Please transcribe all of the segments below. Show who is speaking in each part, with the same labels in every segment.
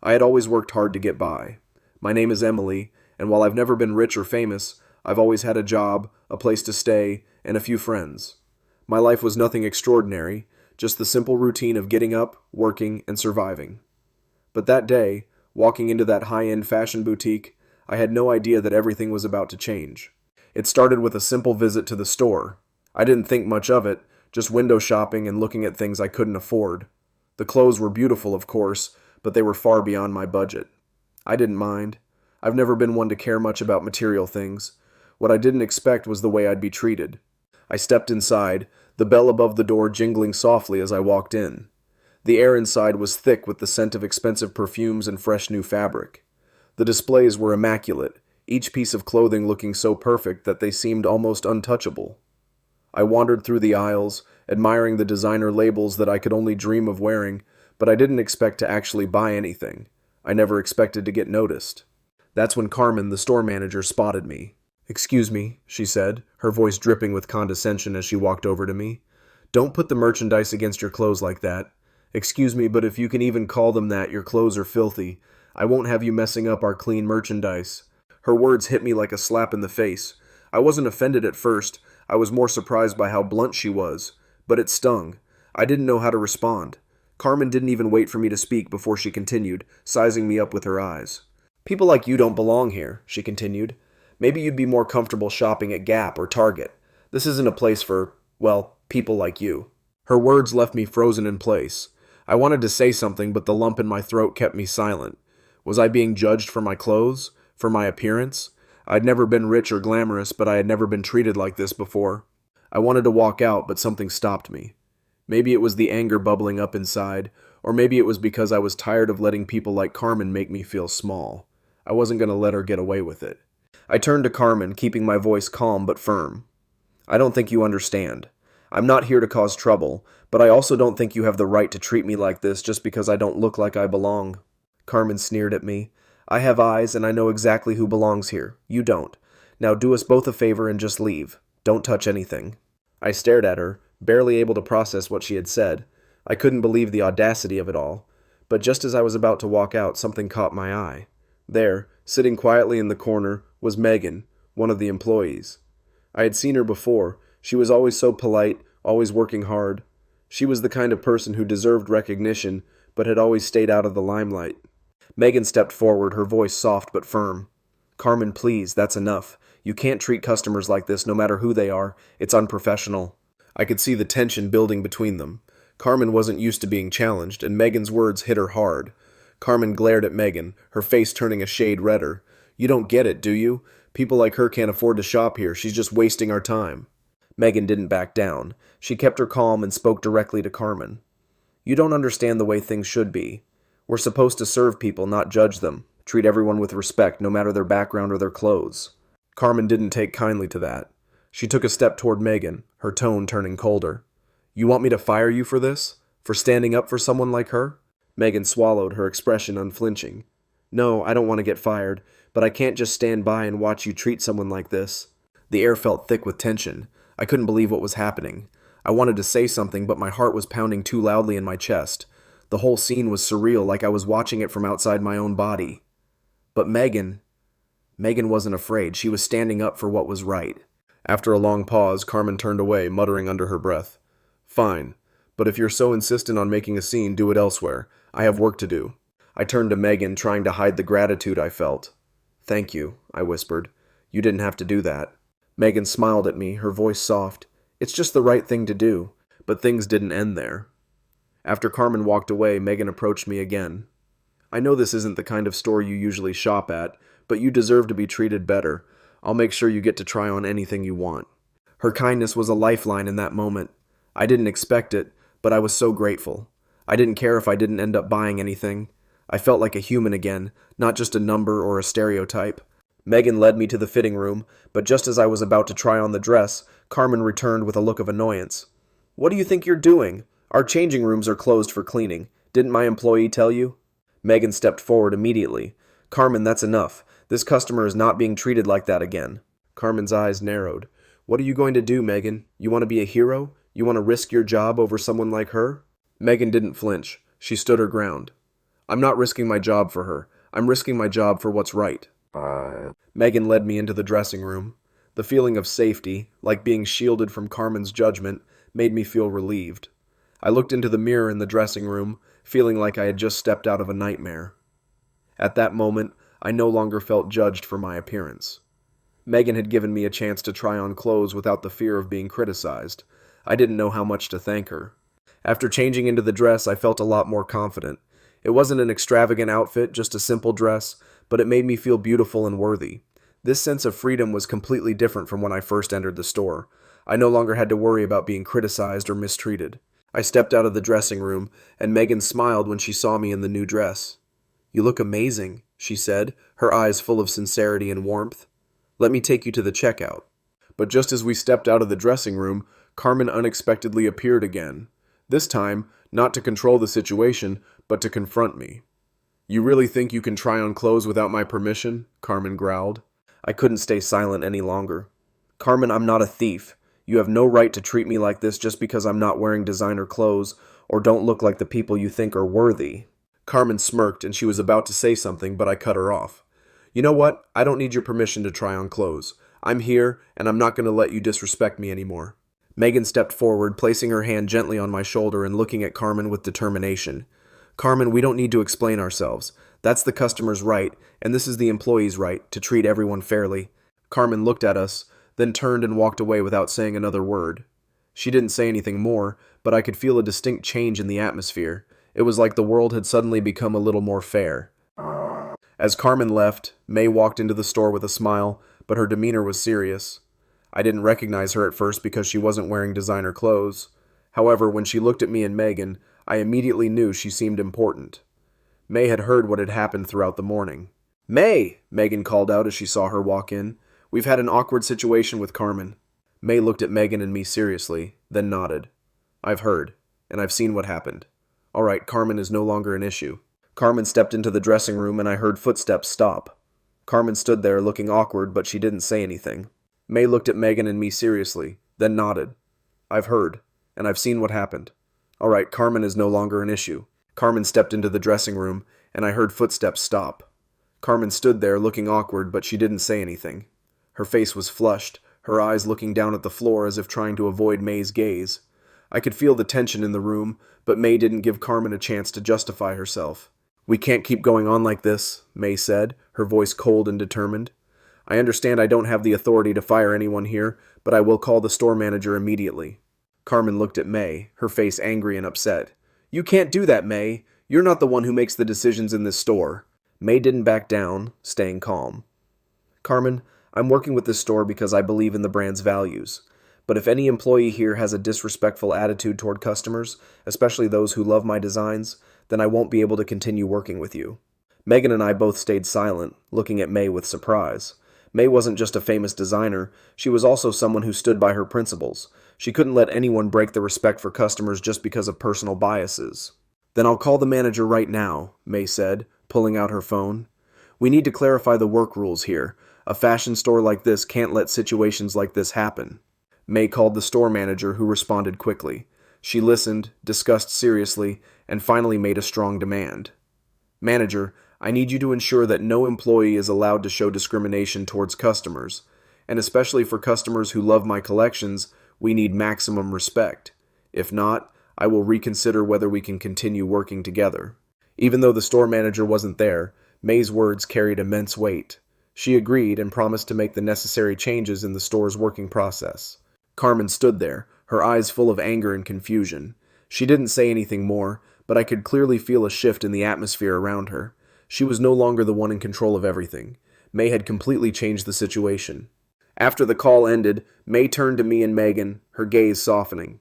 Speaker 1: I had always worked hard to get by. My name is Emily, and while I've never been rich or famous, I've always had a job, a place to stay, and a few friends. My life was nothing extraordinary, just the simple routine of getting up, working, and surviving. But that day, walking into that high-end fashion boutique, I had no idea that everything was about to change. It started with a simple visit to the store. I didn't think much of it, just window shopping and looking at things I couldn't afford. The clothes were beautiful, of course, but they were far beyond my budget. I didn't mind. I've never been one to care much about material things. What I didn't expect was the way I'd be treated. I stepped inside, the bell above the door jingling softly as I walked in. The air inside was thick with the scent of expensive perfumes and fresh new fabric. The displays were immaculate, each piece of clothing looking so perfect that they seemed almost untouchable. I wandered through the aisles, admiring the designer labels that I could only dream of wearing, but I didn't expect to actually buy anything. I never expected to get noticed. That's when Carmen, the store manager, spotted me. "Excuse me," she said, her voice dripping with condescension as she walked over to me. "Don't put the merchandise against your clothes like that. Excuse me, but if you can even call them that, your clothes are filthy. I won't have you messing up our clean merchandise." Her words hit me like a slap in the face. I wasn't offended at first. I was more surprised by how blunt she was. But it stung. I didn't know how to respond. Carmen didn't even wait for me to speak before she continued, sizing me up with her eyes. "People like you don't belong here," she continued. "Maybe you'd be more comfortable shopping at Gap or Target. This isn't a place for, well, people like you." Her words left me frozen in place. I wanted to say something, but the lump in my throat kept me silent. Was I being judged for my clothes? For my appearance? I'd never been rich or glamorous, but I had never been treated like this before. I wanted to walk out, but something stopped me. Maybe it was the anger bubbling up inside, or maybe it was because I was tired of letting people like Carmen make me feel small. I wasn't going to let her get away with it. I turned to Carmen, keeping my voice calm but firm. "I don't think you understand. I'm not here to cause trouble, but I also don't think you have the right to treat me like this just because I don't look like I belong." Carmen sneered at me. "I have eyes and I know exactly who belongs here. You don't. Now do us both a favor and just leave. Don't touch anything." I stared at her, barely able to process what she had said. I couldn't believe the audacity of it all. But just as I was about to walk out, something caught my eye. There, sitting quietly in the corner, was Megan, one of the employees. I had seen her before. She was always so polite, always working hard. She was the kind of person who deserved recognition, but had always stayed out of the limelight. Megan stepped forward, her voice soft but firm. "Carmen, please, that's enough. You can't treat customers like this no matter who they are. It's unprofessional." I could see the tension building between them. Carmen wasn't used to being challenged, and Megan's words hit her hard. Carmen glared at Megan, her face turning a shade redder. "You don't get it, do you? People like her can't afford to shop here. She's just wasting our time." Megan didn't back down. She kept her calm and spoke directly to Carmen. "You don't understand the way things should be. We're supposed to serve people, not judge them. Treat everyone with respect, no matter their background or their clothes." Carmen didn't take kindly to that. She took a step toward Megan, her tone turning colder. "You want me to fire you for this? For standing up for someone like her?" Megan swallowed, her expression unflinching. "No, I don't want to get fired, but I can't just stand by and watch you treat someone like this." The air felt thick with tension. I couldn't believe what was happening. I wanted to say something, but my heart was pounding too loudly in my chest. The whole scene was surreal, like I was watching it from outside my own body. But Megan wasn't afraid. She was standing up for what was right. After a long pause, Carmen turned away, muttering under her breath. "Fine, but if you're so insistent on making a scene, do it elsewhere. I have work to do." I turned to Megan, trying to hide the gratitude I felt. "Thank you," I whispered. "You didn't have to do that." Megan smiled at me, her voice soft. "It's just the right thing to do." But things didn't end there. After Carmen walked away, Megan approached me again. "I know this isn't the kind of store you usually shop at, but you deserve to be treated better. I'll make sure you get to try on anything you want." Her kindness was a lifeline in that moment. I didn't expect it, but I was so grateful. I didn't care if I didn't end up buying anything. I felt like a human again, not just a number or a stereotype. Megan led me to the fitting room, but just as I was about to try on the dress, Carmen returned with a look of annoyance. "What do you think you're doing? Our changing rooms are closed for cleaning. Didn't my employee tell you?" Megan stepped forward immediately. "Carmen, that's enough. This customer is not being treated like that again." Carmen's eyes narrowed. "What are you going to do, Megan? You want to be a hero? You want to risk your job over someone like her?" Megan didn't flinch. She stood her ground. I'm not risking my job for her. I'm risking my job for what's right. Megan led me into the dressing room. The feeling of safety, like being shielded from Carmen's judgment, made me feel relieved. I looked into the mirror in the dressing room, feeling like I had just stepped out of a nightmare. At that moment, I no longer felt judged for my appearance. Megan had given me a chance to try on clothes without the fear of being criticized. I didn't know how much to thank her. After changing into the dress, I felt a lot more confident. It wasn't an extravagant outfit, just a simple dress, but it made me feel beautiful and worthy. This sense of freedom was completely different from when I first entered the store. I no longer had to worry about being criticized or mistreated. I stepped out of the dressing room, and Megan smiled when she saw me in the new dress. "You look amazing," she said, her eyes full of sincerity and warmth. "Let me take you to the checkout." But just as we stepped out of the dressing room, Carmen unexpectedly appeared again. This time, not to control the situation, but to confront me. "You really think you can try on clothes without my permission?" Carmen growled. I couldn't stay silent any longer. "Carmen, I'm not a thief. You have no right to treat me like this just because I'm not wearing designer clothes or don't look like the people you think are worthy." Carmen smirked and she was about to say something, but I cut her off. "You know what? I don't need your permission to try on clothes. I'm here, and I'm not going to let you disrespect me anymore." Megan stepped forward, placing her hand gently on my shoulder and looking at Carmen with determination. "Carmen, we don't need to explain ourselves. That's the customer's right, and this is the employee's right, to treat everyone fairly." Carmen looked at us, then turned and walked away without saying another word. She didn't say anything more, but I could feel a distinct change in the atmosphere. It was like the world had suddenly become a little more fair. As Carmen left, May walked into the store with a smile, but her demeanor was serious. I didn't recognize her at first because she wasn't wearing designer clothes. However, when she looked at me and Megan, I immediately knew she seemed important. May had heard what had happened throughout the morning. "May!" Megan called out as she saw her walk in. "We've had an awkward situation with Carmen." May looked at Megan and me seriously, then nodded. "I've heard, and I've seen what happened. All right, Carmen is no longer an issue." Carmen stepped into the dressing room and I heard footsteps stop. Carmen stood there looking awkward, but she didn't say anything. May looked at Megan and me seriously, then nodded. "I've heard, and I've seen what happened. All right, Carmen is no longer an issue." Carmen stepped into the dressing room, and I heard footsteps stop. Carmen stood there looking awkward, but she didn't say anything. Her face was flushed, her eyes looking down at the floor as if trying to avoid May's gaze. I could feel the tension in the room, but May didn't give Carmen a chance to justify herself. "We can't keep going on like this," May said, her voice cold and determined. "I understand I don't have the authority to fire anyone here, but I will call the store manager immediately." Carmen looked at May, her face angry and upset. "You can't do that, May. You're not the one who makes the decisions in this store." May didn't back down, staying calm. "Carmen, I'm working with this store because I believe in the brand's values. But if any employee here has a disrespectful attitude toward customers, especially those who love my designs, then I won't be able to continue working with you." Megan and I both stayed silent, looking at May with surprise. May wasn't just a famous designer, she was also someone who stood by her principles. She couldn't let anyone break the respect for customers just because of personal biases. "Then I'll call the manager right now," May said, pulling out her phone. "We need to clarify the work rules here. A fashion store like this can't let situations like this happen." May called the store manager, who responded quickly. She listened, discussed seriously, and finally made a strong demand. "Manager, I need you to ensure that no employee is allowed to show discrimination towards customers, and especially for customers who love my collections, we need maximum respect. If not, I will reconsider whether we can continue working together." Even though the store manager wasn't there, May's words carried immense weight. She agreed and promised to make the necessary changes in the store's working process. Carmen stood there, her eyes full of anger and confusion. She didn't say anything more, but I could clearly feel a shift in the atmosphere around her. She was no longer the one in control of everything. May had completely changed the situation. After the call ended, May turned to me and Megan, her gaze softening.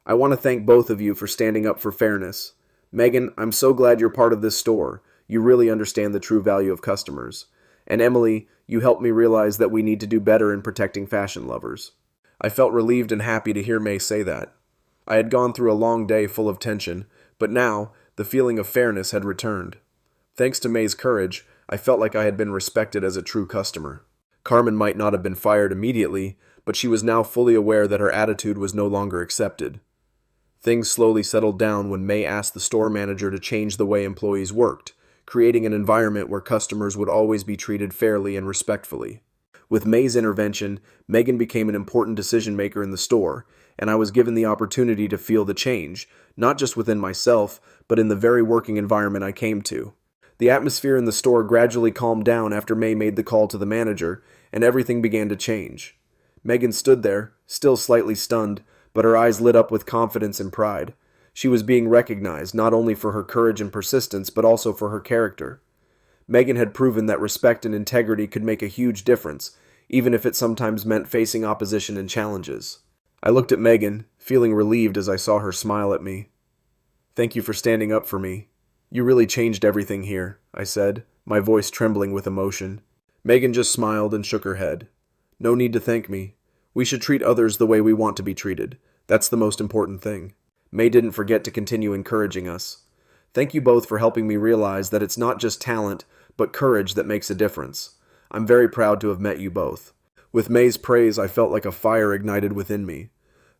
Speaker 1: "I want to thank both of you for standing up for fairness. Megan, I'm so glad you're part of this store. You really understand the true value of customers. And Emily, you helped me realize that we need to do better in protecting fashion lovers." I felt relieved and happy to hear May say that. I had gone through a long day full of tension, but now the feeling of fairness had returned. Thanks to May's courage, I felt like I had been respected as a true customer. Carmen might not have been fired immediately, but she was now fully aware that her attitude was no longer accepted. Things slowly settled down when May asked the store manager to change the way employees worked, creating an environment where customers would always be treated fairly and respectfully. With May's intervention, Megan became an important decision maker in the store, and I was given the opportunity to feel the change, not just within myself, but in the very working environment I came to. The atmosphere in the store gradually calmed down after May made the call to the manager, and everything began to change. Megan stood there, still slightly stunned, but her eyes lit up with confidence and pride. She was being recognized not only for her courage and persistence, but also for her character. Megan had proven that respect and integrity could make a huge difference, even if it sometimes meant facing opposition and challenges. I looked at Megan, feeling relieved as I saw her smile at me. "Thank you for standing up for me. You really changed everything here," I said, my voice trembling with emotion. Megan just smiled and shook her head. "No need to thank me. We should treat others the way we want to be treated. That's the most important thing." May didn't forget to continue encouraging us. "Thank you both for helping me realize that it's not just talent, but courage that makes a difference. I'm very proud to have met you both." With May's praise, I felt like a fire ignited within me.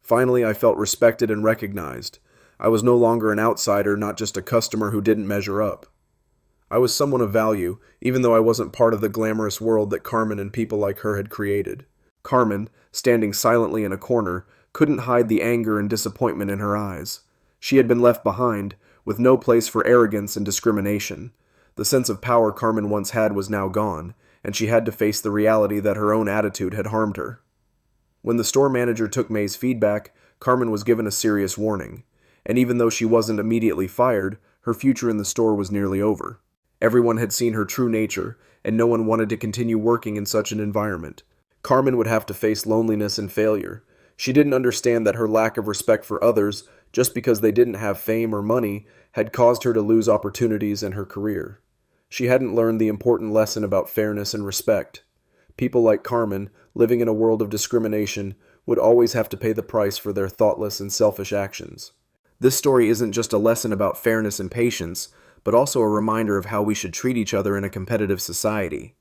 Speaker 1: Finally, I felt respected and recognized. I was no longer an outsider, not just a customer who didn't measure up. I was someone of value, even though I wasn't part of the glamorous world that Carmen and people like her had created. Carmen, standing silently in a corner, couldn't hide the anger and disappointment in her eyes. She had been left behind, with no place for arrogance and discrimination. The sense of power Carmen once had was now gone, and she had to face the reality that her own attitude had harmed her. When the store manager took May's feedback, Carmen was given a serious warning, and even though she wasn't immediately fired, her future in the store was nearly over. Everyone had seen her true nature, and no one wanted to continue working in such an environment. Carmen would have to face loneliness and failure. She didn't understand that her lack of respect for others, just because they didn't have fame or money, had caused her to lose opportunities in her career. She hadn't learned the important lesson about fairness and respect. People like Carmen, living in a world of discrimination, would always have to pay the price for their thoughtless and selfish actions. This story isn't just a lesson about fairness and patience, but also a reminder of how we should treat each other in a competitive society.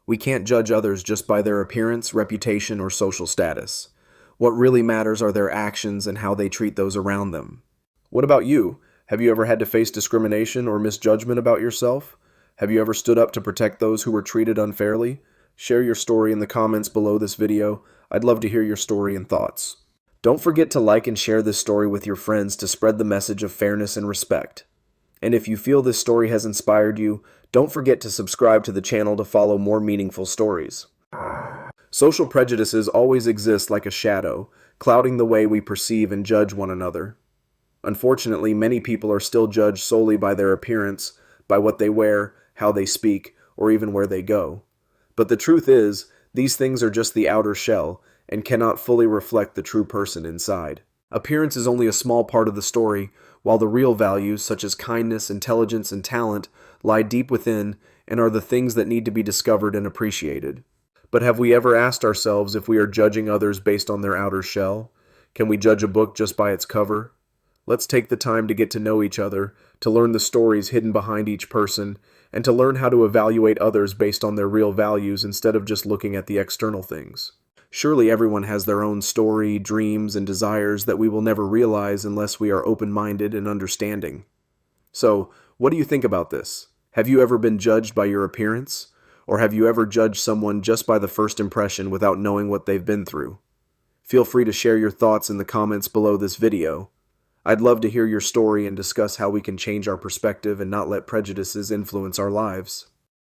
Speaker 1: We can't judge others just by their appearance, reputation, or social status. What really matters are their actions and how they treat those around them. What about you? Have you ever had to face discrimination or misjudgment about yourself? Have you ever stood up to protect those who were treated unfairly? Share your story in the comments below this video. I'd love to hear your story and thoughts. Don't forget to like and share this story with your friends to spread the message of fairness and respect. And if you feel this story has inspired you, don't forget to subscribe to the channel to follow more meaningful stories. Social prejudices always exist like a shadow, clouding the way we perceive and judge one another. Unfortunately, many people are still judged solely by their appearance, by what they wear, how they speak, or even where they go. But the truth is, these things are just the outer shell, and cannot fully reflect the true person inside. Appearance is only a small part of the story, while the real values, such as kindness, intelligence, and talent, lie deep within and are the things that need to be discovered and appreciated. But have we ever asked ourselves if we are judging others based on their outer shell? Can we judge a book just by its cover? Let's take the time to get to know each other, to learn the stories hidden behind each person, and to learn how to evaluate others based on their real values instead of just looking at the external things. Surely everyone has their own story, dreams, and desires that we will never realize unless we are open-minded and understanding. So, what do you think about this? Have you ever been judged by your appearance? Or have you ever judged someone just by the first impression without knowing what they've been through? Feel free to share your thoughts in the comments below this video. I'd love to hear your story and discuss how we can change our perspective and not let prejudices influence our lives.